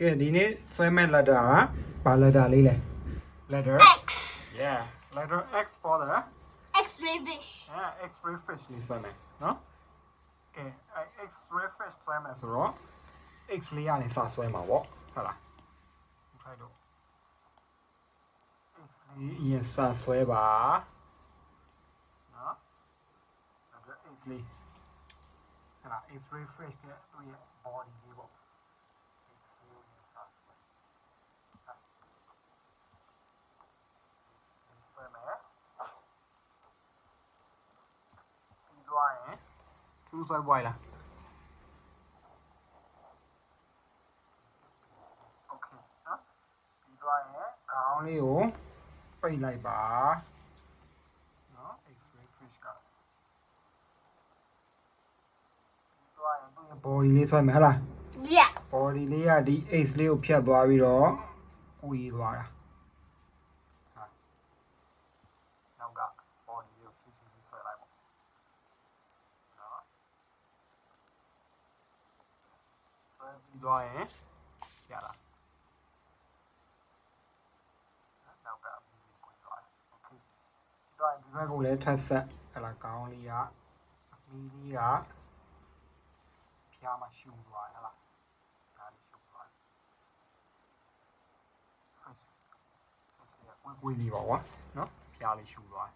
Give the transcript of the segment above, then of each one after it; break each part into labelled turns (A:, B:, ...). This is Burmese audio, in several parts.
A: Okay, this is letter. What letter? Letter
B: X.
A: Yeah, letter X for the
B: X-ray fish.
A: X-ray fish. This one, no? Okay, X-ray fish. So, right? X-ray is a swim. What? Hala. Try to. X-ray is a swim. No? Letter X-ray. Hala. X-ray fish. Do your body. Two side boy lah. Okay, huh? Đi qua nhé. Cáo đi ố. Bây lại bà. Nó, X-ray fish cả. Đi qua nhé. Tôi bodyလေးဆွဲမယ်ဟလား
B: Yeah.
A: body လေးကဒီ X လေးကိုဖြတ်သွားပြီးတော့ကိုကြီးသွားတာဟာနောက်က body လေးကိုစီစီလေးဆွဲလိုက်ပေါ့နော်ဆွဲပြီးသွားရင်ရလားနောက်ကပြီးကိုကြီးသွားတယ် okay ဒီတော့ဒီဘက်ကိုလည်းထပ်ဆက်ဟလာကောင်းလေးကအမီးလေးကဖျားမှရှူသွားတယ်ဟလားဒါလေးရှူသွားတယ် ကိုယ်လေးပါကွာနော်ဖျားလေးရှူသွား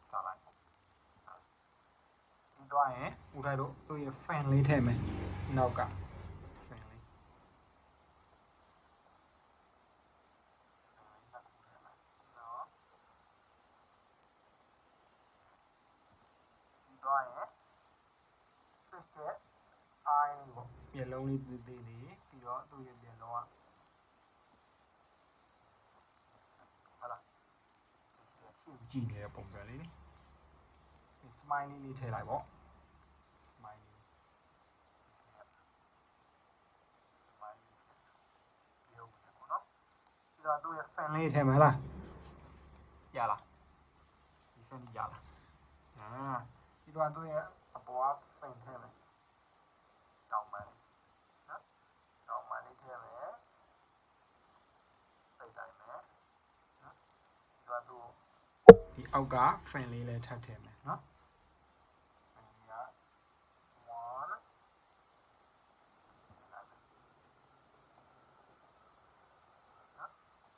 A: စားလိုက်ပေါ့ပြီးသွားရင်ဦးထိုက်တို့သူ့ရဲ့ fan လေးထည့်မယ်နောက်က fan လေးပြီးသွားရင် fish ရဲ့ eye လေးပေါ့မျက်လုံးလေးသေးသေးလေးပြီးတော့သူ့ရဲ့မျက်လုံးကကြည့်နေတဲ့ပုံစံလေးနိ smiley လေးထည့်လိုက်ပေါ့ smiley smiley ပြုံးတယ်ပေါ့နော်ပြီးတော့သူ့ရဲ့ fan လေးထည့်မယ်လားရလားဒီစနေရလားပြီးတော့သူ့ရဲ့အပေါ်က fan ထည့်မယ်တောင်းပန်လေးနော်တောင်းပန်လေးထည့်မယ်ပိတ်လိုက်မယ်နော်ပြီးတော့သူ့ဒီအောက်က fan လေးလည်းထပ်ထည့်မယ်နော် fan လေးက1နော်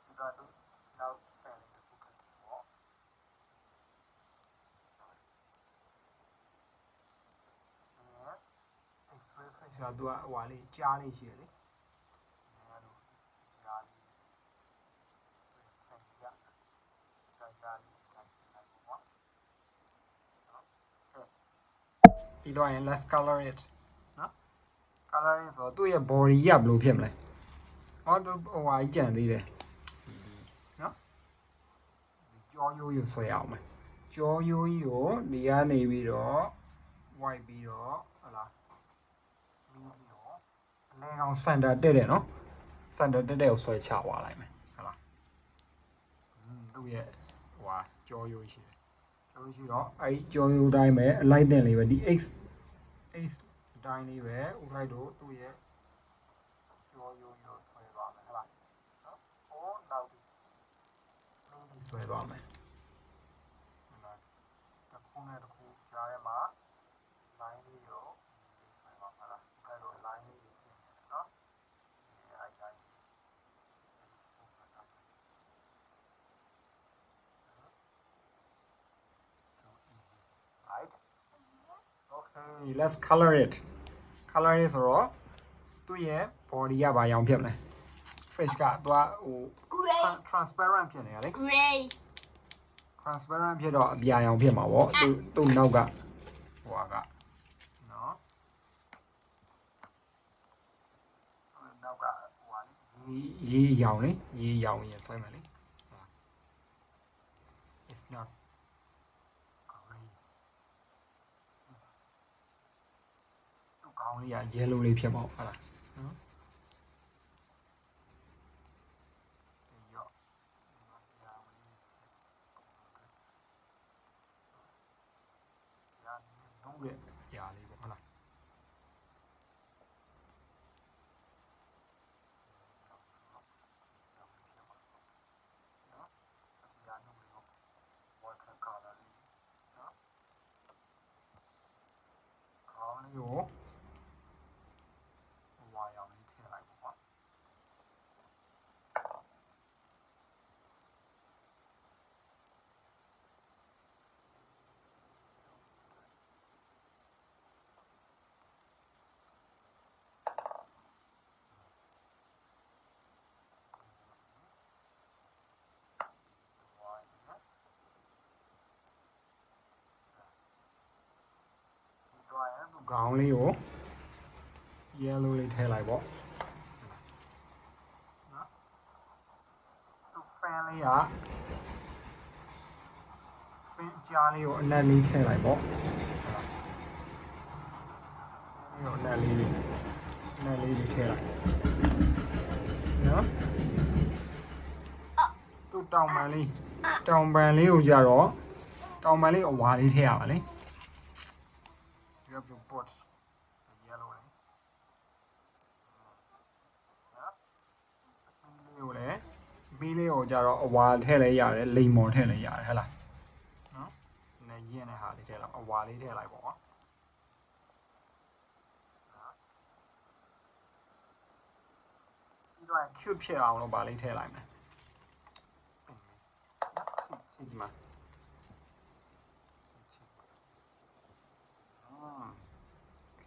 A: ဒီတော့နောက် fan လေးတစ်ခုထပ်ထည့်ပေါ့X-ray fish ကသူကဟိုဟာလေးကြားလေးရှိတယ်လေကြားလေး fan လေးကကြားလေးပြီးတော့ရင် let's color it နော် coloring ဆိုတော့သူ့ရဲ့ body ကဘယ်လိုဖြစ်မလဲဟောသူဟိုဟာကြီးကြံသေးတယ်နော်ကြောရိုးရိုးဆွဲအောင်မယ်ကြောရိုးကြီးကိုဒီကနေပြီးတော့ white ပြီးတော့ဟလာပြီးတော့အလဲကောင် center တက်တယ်နော် center တက်တဲ့ကိုဆွဲချသွားလိုက်မယ်ဟလာသူ့ရဲ့ဟိုဟာကြောရိုးရှိတယ်ကြောရိုးရှိတော့အဲ့ဒီကြောရိုးတိုင်းပဲအလိုက်တင်လေးပဲဒီ x တိုင်းလေးပဲဥထိုက်တို့သူ့ရဲ့ကြောရိုးရိုးဆွဲသွားမယ်ဟလားနော်ဟိုနောက်ပြီးဆွဲသွားမယ်တစ်ခုနဲ့တစ်ခုကြားထဲမှာ line လေးကိုဆွဲသွားမှာလားဥထိုက်တို့ line လေးတွေကျင်းတယ်နော်အဲ့တိုင်း so easy right okay let's color it color it ဆိုတော့သူ့ရဲ့ body ကဘာရောင်ဖြစ်မလဲ fish ကသူကဟို
B: Gray.
A: transparent ဖြစ်နေရလေ
B: Gray.
A: transparent ဖြစ်တော့အပြာရောင်ဖြစ်မှာပေါ့သူ့နောက်ကဟိုကနော်နောက်ကဟိုဟာရေးရောင်လေရေးရောင်ရင်ဆွဲမယ်လေ it's not gray သူ့ခေါင်းလေးက yellow လေးဖြစ်မှာဟုတ်လားနော်လုံးရဲ့အရာလေးပေါ့ဟုတ်လား ခေါင်းလေးကို yellow လေးထည့်လိုက်ပေါ့နော်သူ fan လေးက fan အကြားလေးကိုအနက်လေးထည့်လိုက်ပေါ့ဒီလိုအနက်လေးတွေထည့်လိုက်နော်သူတောင်ပန်လေးကိုကြတော့တောင်ပန်လေးအဝါလေးထည့်ရပါလေ you have to put the yellow လေးဘီလေးကိုကြတော့အဝါထည့်လိုက်ရတယ်လိမ်မော်ထည့်လိုက်ရတယ်ဟဲ့လားနော်နည်းရင်းတဲ့ဟာလေးထည့်လိုက်အဝါလေးထည့်လိုက်ပေါ့ပြီးတော့ cube ဖြစ်အောင်လို့ဗာလေးထည့်လိုက်မယ်စီဒီမှာ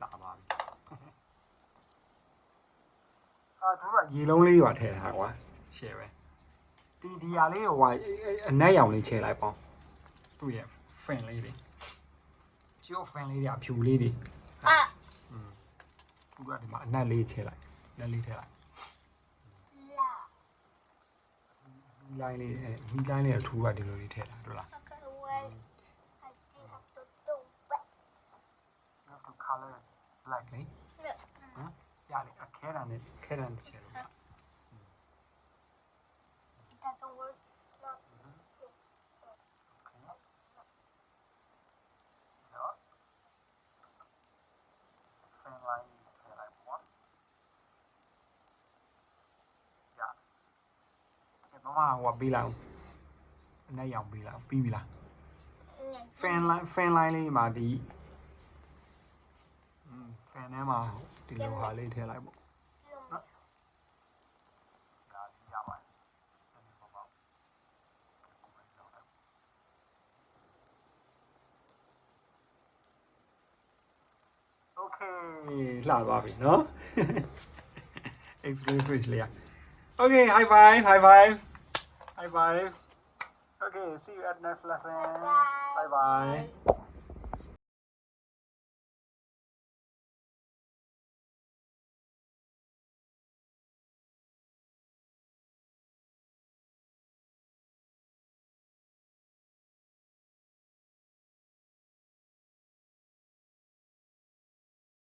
A: လာပါပြီတို့ကရေလုံးလေးပါထည့်ထားကွာရှယ်ပဲဒီဟာလေးကိုအနက်ရောင်လေးချဲလိုက်ပေါ့သူ့ရဲ့ fan လေးတွေကျိုး fan လေးတွေအဖြူလေးတွေသူကဒီမှာအနက်လေးချဲလိုက်အနက်လေးထည့်လိုက်မီလိုင်းလေးထူကဒီလိုလေးထည့်တာတို့လား
B: Okay, wait. I still have to do it.
A: you have to color black လေ
B: Yeah.
A: နော်ရလေအခဲတန်နဲ့ချဲလို့
B: It doesn't work. Not
A: fan line ထည့်လိုက်ပေါ့ရကဲမမဟိုပေးလိုက်အောင်အနက်ရောင်ပေးလိုက်အောင်ပြီးပြီလား fan line လေးမှာဒီfan ထဲမှာဒီလိုဟာလေးထည့်လိုက်ပေါ့နော်ရှားလေးရပါတယ်ဒီပေါ့ပေါ့โอเคလှသွားပြီเนาะ explain switch လေးอ่ะ okay high five okay see you at next lesson bye bye